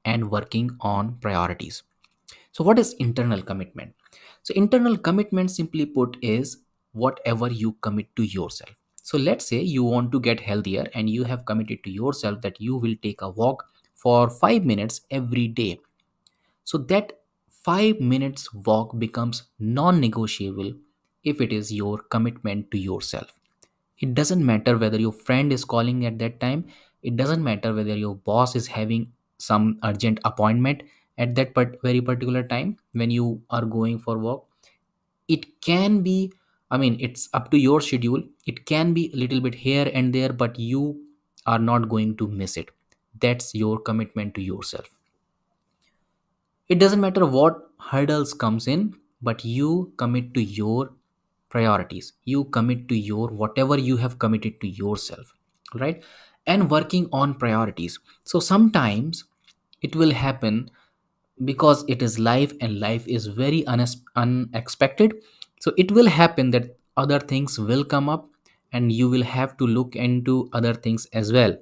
and working on priorities. So, what is internal commitment? So, internal commitment, simply put, is whatever you commit to yourself. So, let's say you want to get healthier and you have committed to yourself that you will take a walk for 5 minutes every day. So, that 5 minutes walk becomes non negotiable if it is your commitment to yourself. It doesn't matter whether your friend is calling at that time. It doesn't matter whether your boss is having some urgent appointment at that very particular time when you are going for work. It can be, I mean, it's up to your schedule. It can be a little bit here and there, but you are not going to miss it. That's your commitment to yourself. It doesn't matter what hurdles comes in, but you commit to your priorities, you commit to your whatever you have committed to yourself, right? And working on priorities. So sometimes it will happen because it is life and life is very unexpected. So it will happen that other things will come up and you will have to look into other things as well.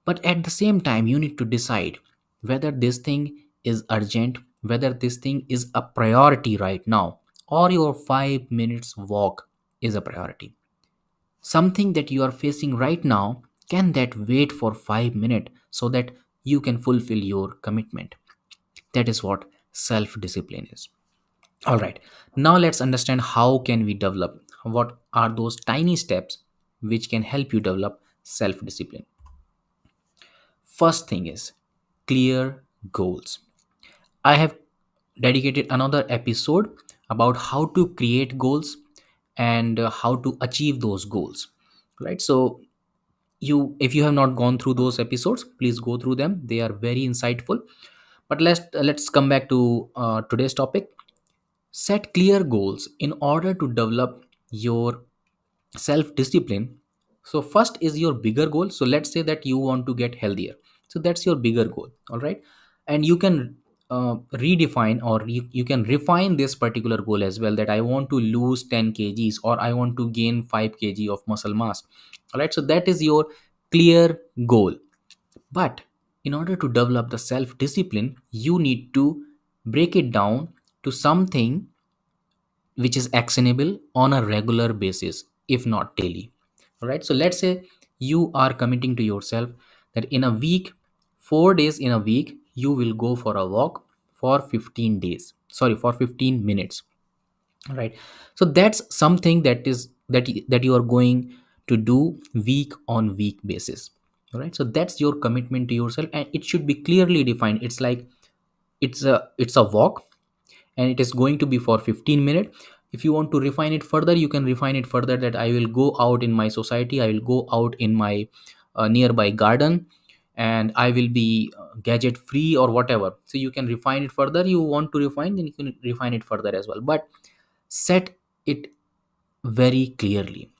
But at the same time, you need to decide whether this thing is urgent, whether this thing is a priority right now, or your 5 minutes walk is a priority. Something that you are facing right now, can that wait for 5 minutes so that you can fulfill your commitment? That is what self discipline is. All right. Now let's understand how can we develop, what are those tiny steps which can help you develop self discipline. First thing is clear goals. I have dedicated another episode about how to create goals and how to achieve those goals. Right? So you, if you have not gone through those episodes, please go through them. They are very insightful. But let's come back to today's topic. Set clear goals in order to develop your self discipline. So first is your bigger goal. So let's say that you want to get healthier, so that's your bigger goal. All right. And you can redefine, or you can refine this particular goal as well, that I want to lose 10 kgs or I want to gain 5 kg of muscle mass. All right, so that is your clear goal. But in order to develop the self discipline, you need to break it down to something which is actionable on a regular basis, if not daily. All right, so let's say you are committing to yourself that in a week, 4 days in a week, you will go for a walk for 15 days, sorry, for 15 minutes. All right, so that's something that you are going to do week on week basis. All right, so that's your commitment to yourself and it should be clearly defined. It's like it's a walk and it is going to be for 15 minutes. If you want to refine it further, you can refine it further, that I will go out in my society, I will go out in my nearby garden, and I will be gadget free or whatever. So you can refine it further. You want to refine, then you can refine it further as well, but set it very clearly,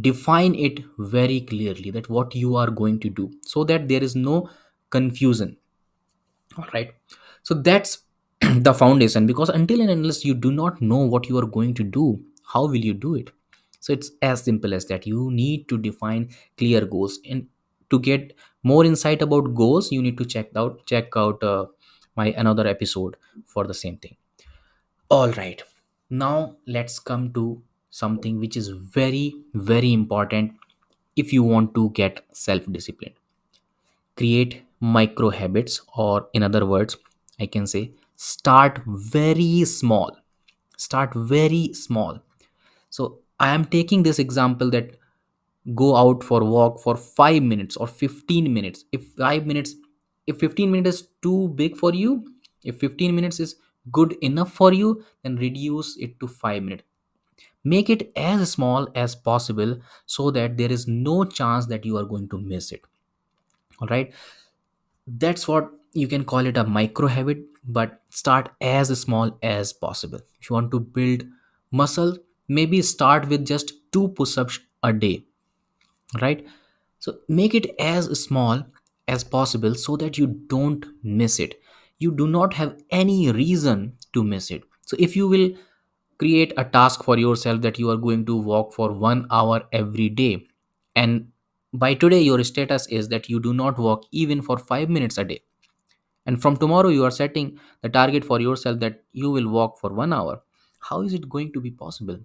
define it very clearly, that what you are going to do, so that there is no confusion. All right, so that's the foundation, because until and unless you do not know what you are going to do, how will you do it? So it's as simple as that. You need to define clear goals, and to get more insight about goals, you need to check out my another episode for the same thing. All right, now let's come to something which is very very important. If you want to get self discipline, create micro habits, or in other words, I can say start very small. Start very small. So I am taking this example that go out for walk for 5 minutes or 15 minutes. If 5 minutes, if 15 minutes is too big for you, if 15 minutes is good enough for you, then reduce it to 5 minutes. Make it as small as possible, so that there is no chance that you are going to miss it. All right, that's what you can call it, a micro habit. But start as small as possible. If you want to build muscle, maybe start with just 2 push-ups a day. Right, so make it as small as possible, so that you don't miss it. You do not have any reason to miss it. So if you will create a task for yourself that you are going to walk for 1 hour every day, and by today your status is that you do not walk even for 5 minutes a day, And from tomorrow you are setting the target for yourself that you will walk for 1 hour. How is it going to be possible?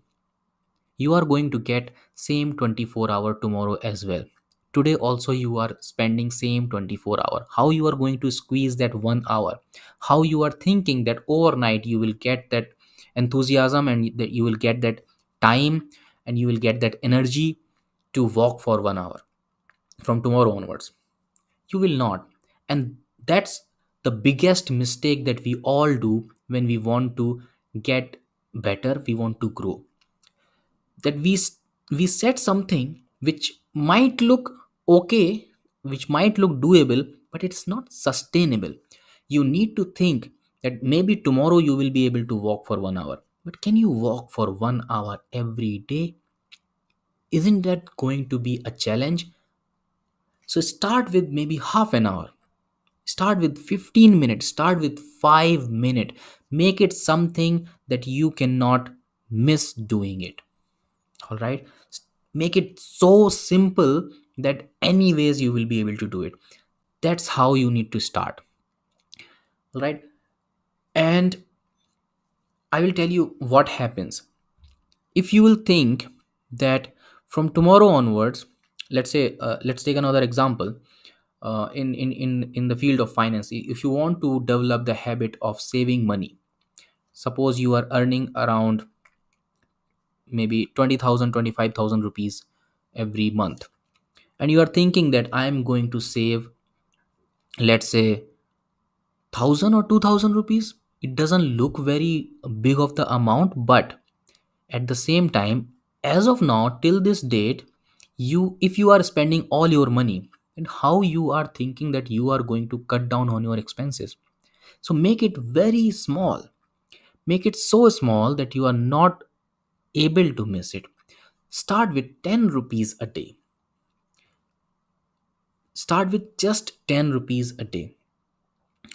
You are going to get same 24-hour tomorrow as well. Today also you are spending same 24-hour. How you are going to squeeze that 1 hour? How you are thinking that overnight you will get that enthusiasm and that you will get that time and you will get that energy to walk for 1 hour from tomorrow onwards? You will not. And that's the biggest mistake that we all do when we want to get better, we want to grow. That we set something which might look okay, which might look doable, but it's not sustainable. You need to think that maybe tomorrow you will be able to walk for 1 hour, but can you walk for 1 hour every day? Isn't that going to be a challenge? So start with maybe half an hour, start with 15 minutes, start with 5 minutes. Make it something that you cannot miss doing it. All right, make it so simple that anyways you will be able to do it. That's how you need to start. All right, and I will tell you what happens if you will think that from tomorrow onwards. Let's say, let's take another example. In the field of finance, if you want to develop the habit of saving money, suppose you are earning around maybe 20,000, 25,000 rupees every month, and you are thinking that I am going to save, let's say, 1,000 or 2,000 rupees. It doesn't look very big of the amount, but at the same time, as of now till this date, you if you are spending all your money, and how you are thinking that you are going to cut down on your expenses? So make it very small. Make it so small that you are not able to miss it. Start with 10 rupees a day. Start with just 10 rupees a day.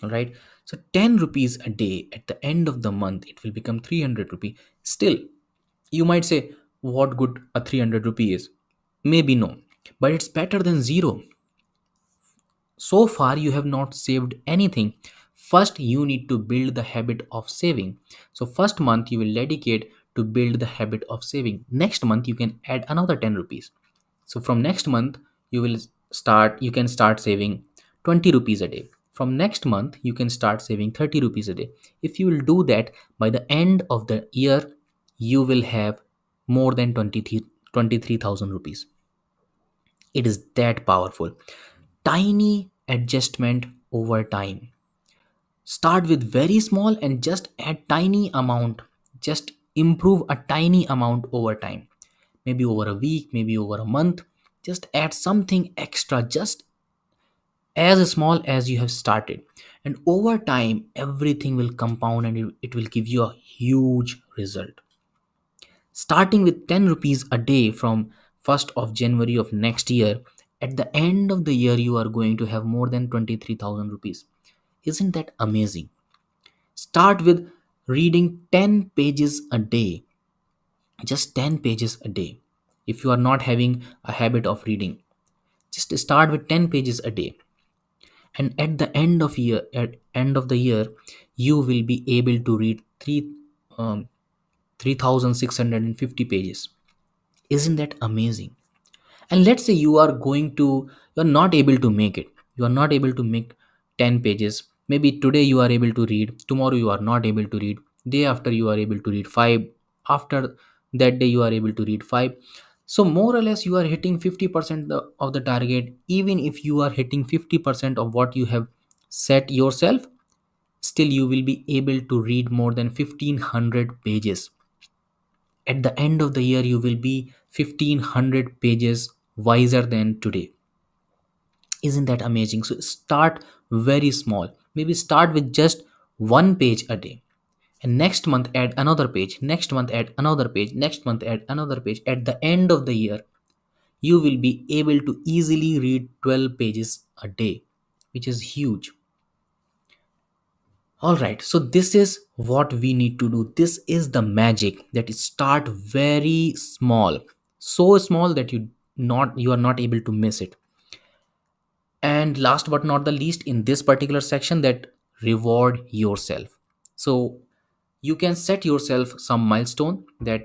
All right, so 10 rupees a day, at the end of the month it will become 300 rupee. Still, you might say, what good a 300 rupee is? Maybe no, but it's better than zero. So far you have not saved anything. First you need to build the habit of saving. So first month you will dedicate to build the habit of saving. Next month you can add another 10 rupees. So from next month you can start saving 20 rupees a day. From next month you can start saving 30 rupees a day. If you will do that, by the end of the year you will have more than 23,000 rupees. It is that powerful. Tiny adjustment over time. Start with very small and just add tiny amount. Just improve a tiny amount over time. Maybe over a week, maybe over a month. Just add something extra, just as small as you have started. And over time, everything will compound and it will give you a huge result. Starting with 10 rupees a day from 1st of January of next year, at the end of the year you are going to have more than 23,000 rupees. Isn't that amazing? Start with reading 10 pages a day, just 10 pages a day. If you are not having a habit of reading, just start with 10 pages a day. And at end of the year you will be able to read 3650 pages. Isn't that amazing? And let's say you're not able to make it. You are not able to make 10 pages. Maybe today you are able to read, tomorrow you are not able to read, day after you are able to read 5, after that day you are able to read 5. So more or less you are hitting 50% of the target. Even if you are hitting 50% of what you have set yourself, still you will be able to read more than 1500 pages. At the end of the year you will be 1500 pages wiser than today. Isn't that amazing? So start very small. Maybe start with just one page a day, and next month add another page, next month add another page, next month add another page. At the end of the year you will be able to easily read 12 pages a day, which is huge. All right, so this is what we need to do. This is the magic, that is start very small, so small that you are not able to miss it. And last but not the least, in this particular section, that reward yourself. So you can set yourself some milestone that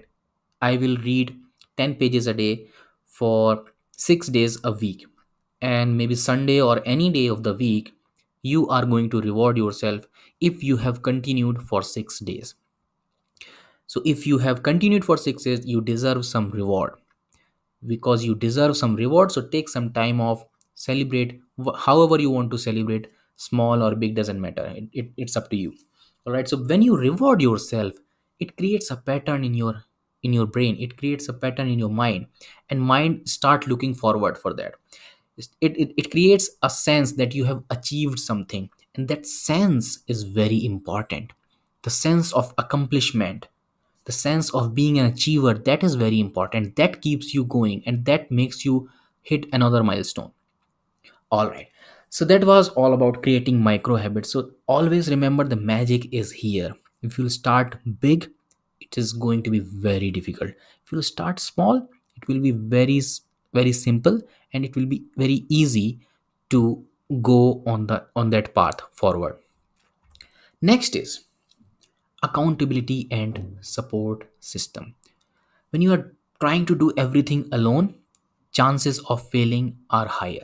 I will read 10 pages a day for 6 days a week, and maybe Sunday or any day of the week you are going to reward yourself if you have continued for 6 days. So if you have continued for 6 days, you deserve some reward. Because you deserve some reward, so take some time off, celebrate however you want to celebrate, small or big doesn't matter, it's up to you. All right, so when you reward yourself, it creates a pattern in your brain, it creates a pattern in your mind, and mind start looking forward for that. It creates a sense that you have achieved something, and that sense is very important. The sense of accomplishment, the sense of being an achiever, that is very important, that keeps you going and that makes you hit another milestone. All right, so that was all about creating micro habits. So always remember, the magic is here. If you start big, it is going to be very difficult. If you start small, it will be very simple, and it will be very easy to go on that path forward. Next is accountability and support system. When you are trying to do everything alone, chances of failing are higher.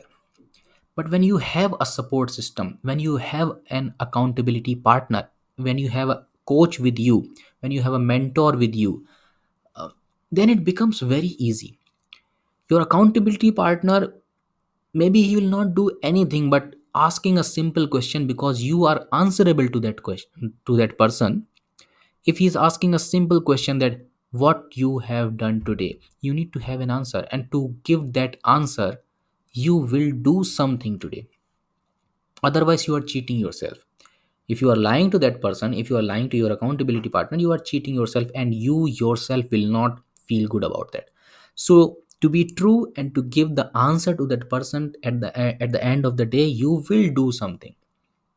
But when you have a support system, when you have an accountability partner, when you have a coach with you, when you have a mentor with you, uh, then it becomes very easy. Your accountability partner, maybe he will not do anything but asking a simple question, because you are answerable to that question, to that person. If he's asking a simple question that what you have done today, you need to have an answer, and to give that answer, you will do something today. Otherwise you are cheating yourself. If you are lying to that person, if you are lying to your accountability partner, you are cheating yourself, and you yourself will not feel good about that. So to be true and to give the answer to that person at the end of the day, you will do something.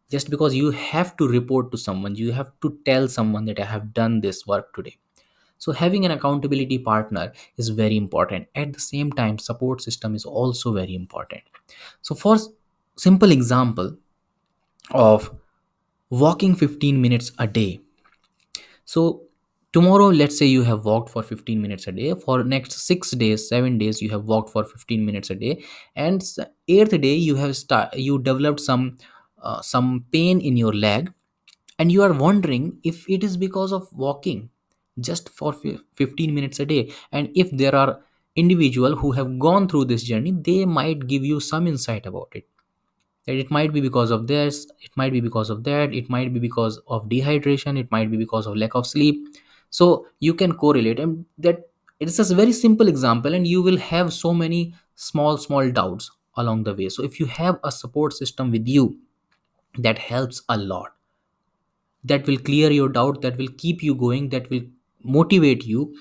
Just because you have to report to someone, you have to tell someone that I have done this work today. So having an accountability partner is very important. At the same time, support system is also very important. So for simple example of walking 15 minutes a day. So tomorrow, let's say you have walked for 15 minutes a day. For next 6 days, 7 days, you have walked for 15 minutes a day. And eighth day, you developed some pain in your leg, and you are wondering if it is because of walking just for 15 minutes a day. And if there are individual who have gone through this journey, they might give you some insight about it, that it might be because of this, it might be because of that, it might be because of dehydration, it might be because of lack of sleep. So you can correlate, and that it's just a very simple example, and you will have so many small doubts along the way. So if you have a support system with you, that helps a lot, that will clear your doubt, that will keep you going, that will motivate you.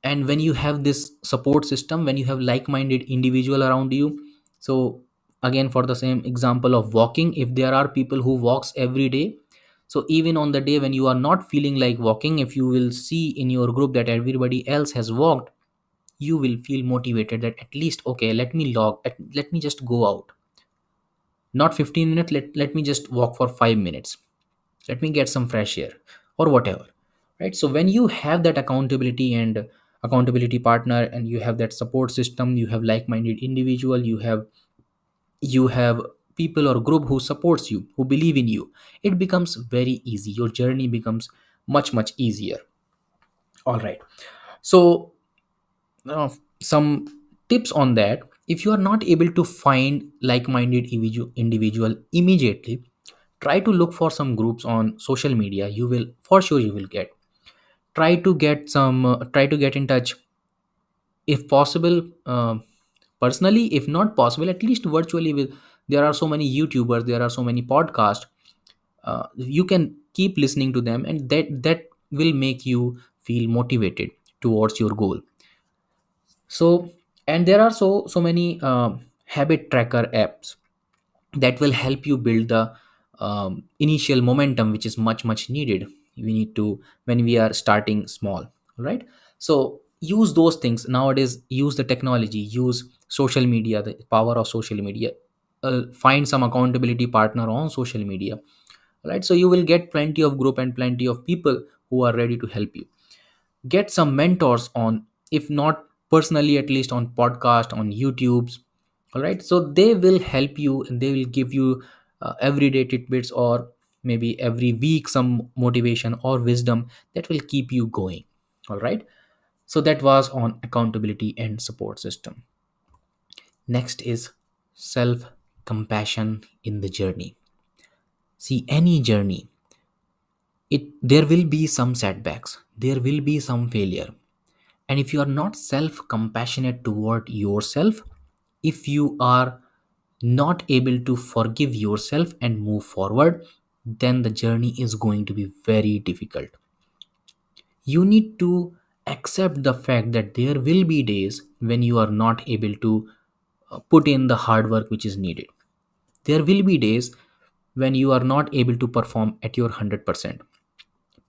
And when you have this support system, when you have like-minded individual around you, so again, for the same example of walking, if there are people who walks every day, so even on the day when you are not feeling like walking, if you will see in your group that everybody else has walked, you will feel motivated that at least, okay, let me just go out, not 15 minutes, let me just walk for 5 minutes, let me get some fresh air, or whatever. Right, so when you have that accountability and accountability partner, and you have that support system, you have like-minded individual, you have people or group who supports you, who believe in you, it becomes very easy, your journey becomes much easier. All right, so some tips on that. If you are not able to find like-minded individual immediately, try to look for some groups on social media, you will for sure you will get. Try to get in touch, if possible, personally, if not possible, at least virtually. With there are so many youtubers, there are so many podcasts, you can keep listening to them, and that will make you feel motivated towards your goal. So, and there are so many habit tracker apps that will help you build the initial momentum, which is much needed. We need to, when we are starting small, right? So use those things nowadays, use the technology, use social media, the power of social media. Find some accountability partner on social media, right? So you will get plenty of group and plenty of people who are ready to help you. Get some mentors on, if not personally, at least on podcast, on YouTube's. All right, so they will help you and they will give you everyday tidbits, or maybe every week some motivation or wisdom that will keep you going. All right, so that was on accountability and support system. Next is self compassion in the journey. See, any journey, it there will be some setbacks, there will be some failure. And if you are not self compassionate toward yourself, if you are not able to forgive yourself and move forward, then the journey is going to be very difficult. You need to accept the fact that there will be days when you are not able to put in the hard work which is needed. There will be days when you are not able to perform at your 100%.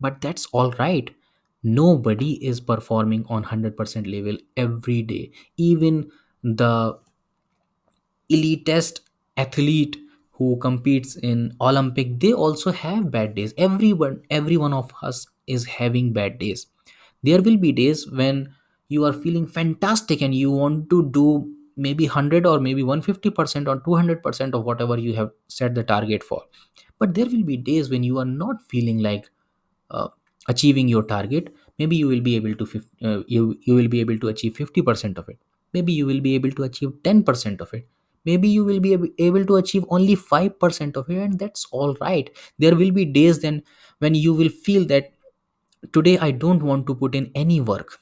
But that's all right. Nobody is performing on 100% level every day. Even the elitist athlete who competes in Olympic, they also have bad days. Every one of us is having bad days. There will be days when you are feeling fantastic and you want to do maybe 100 or maybe 150% or 200% of whatever you have set the target for. But there will be days when you are not feeling like uh, achieving your target. Maybe you will be able to you will be able to achieve 50% of it. Maybe you will be able to achieve 10% of it. Maybe you will be able to achieve only 5% of it, and that's all right. There will be days then when you will feel that today I don't want to put in any work.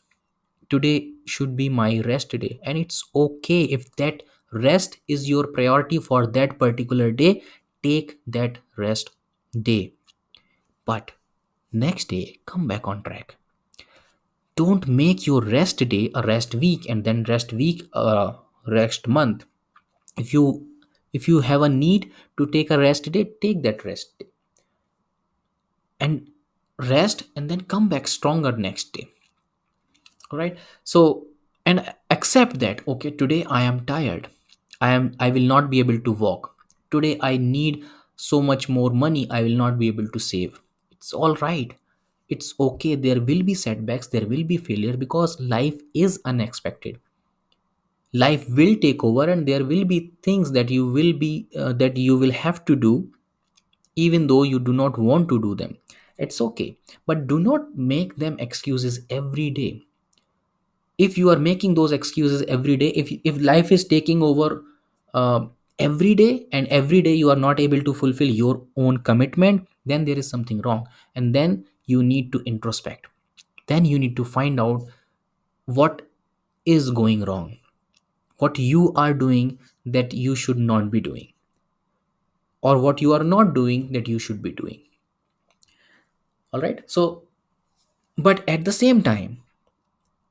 Today should be my rest day, and it's okay. If that rest is your priority for that particular day, take that rest day. But next day, come back on track. Don't make your rest day a rest week and then rest week a rest month. If you if you have a need to take a rest day, take that rest day and rest, and then come back stronger next day. All right, so and accept that okay, today I am tired, I will not be able to walk. Today I need so much more money, I will not be able to save. It's all right. It's okay. There will be setbacks, there will be failure, because life is unexpected. Life will take over and there will be things that you will have to do even though you do not want to do them. It's okay, but do not make them excuses every day. If you are making those excuses every day, if life is taking over every day, and every day you are not able to fulfill your own commitment, then there is something wrong. And then you need to introspect. Then you need to find out what is going wrong, what you are doing that you should not be doing, or what you are not doing that you should be doing. All right, so but at the same time,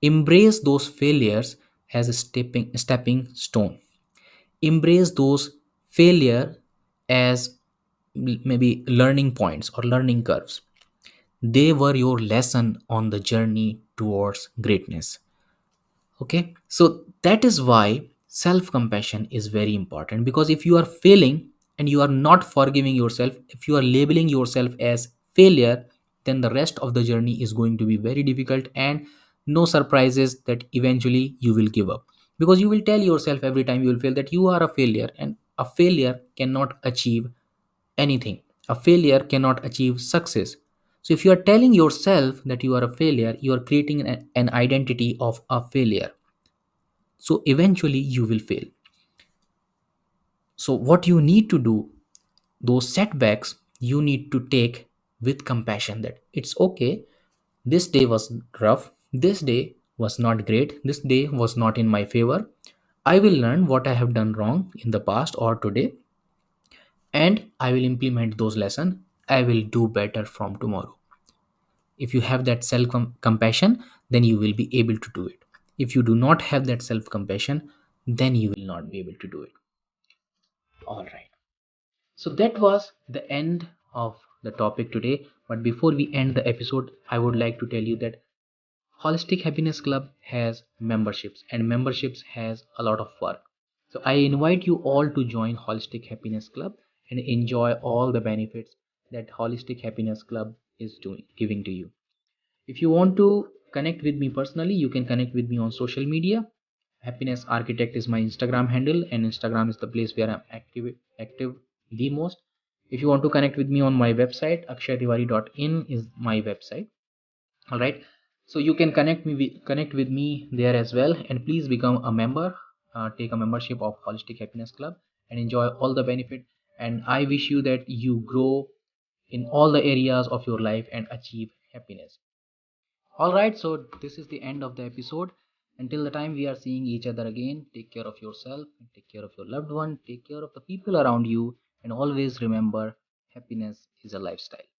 embrace those failures as a stepping stone. Embrace those failure as maybe learning points or learning curves. They were your lesson on the journey towards greatness. Okay, so that is why self compassion is very important, because if you are failing and you are not forgiving yourself, if you are labeling yourself as failure, then the rest of the journey is going to be very difficult, and no surprises that eventually you will give up, because you will tell yourself every time you will fail that you are a failure, and a failure cannot achieve anything. A failure cannot achieve success. So if you are telling yourself that you are a failure, you are creating an identity of a failure. So eventually you will fail. So what you need to do, those setbacks you need to take with compassion, that it's okay. This day was rough. This day was not great. This day was not in my favor. I will learn what I have done wrong in the past or today, and I will implement those lessons. I will do better from tomorrow. If you have that self compassion, then you will be able to do it. If you do not have that self compassion, then you will not be able to do it. All right. So that was the end of the topic today. But before we end the episode, I would like to tell you that Holistic Happiness Club has memberships, and memberships has a lot of work. So I invite you all to join Holistic Happiness Club and enjoy all the benefits that Holistic Happiness Club is doing giving to you. If you want to connect with me personally, you can connect with me on social media. Happiness Architect is my Instagram handle, and Instagram is the place where I'm active the most. If you want to connect with me on my website, akshaytiwari.in is my website. All right, so you can connect with me there as well, and please become a member. Take a membership of Holistic Happiness Club and enjoy all the benefit. And I wish you that you grow in all the areas of your life and achieve happiness. All right, so this is the end of the episode. Until the time we are seeing each other again, take care of yourself, take care of your loved one, take care of the people around you, and always remember, happiness is a lifestyle.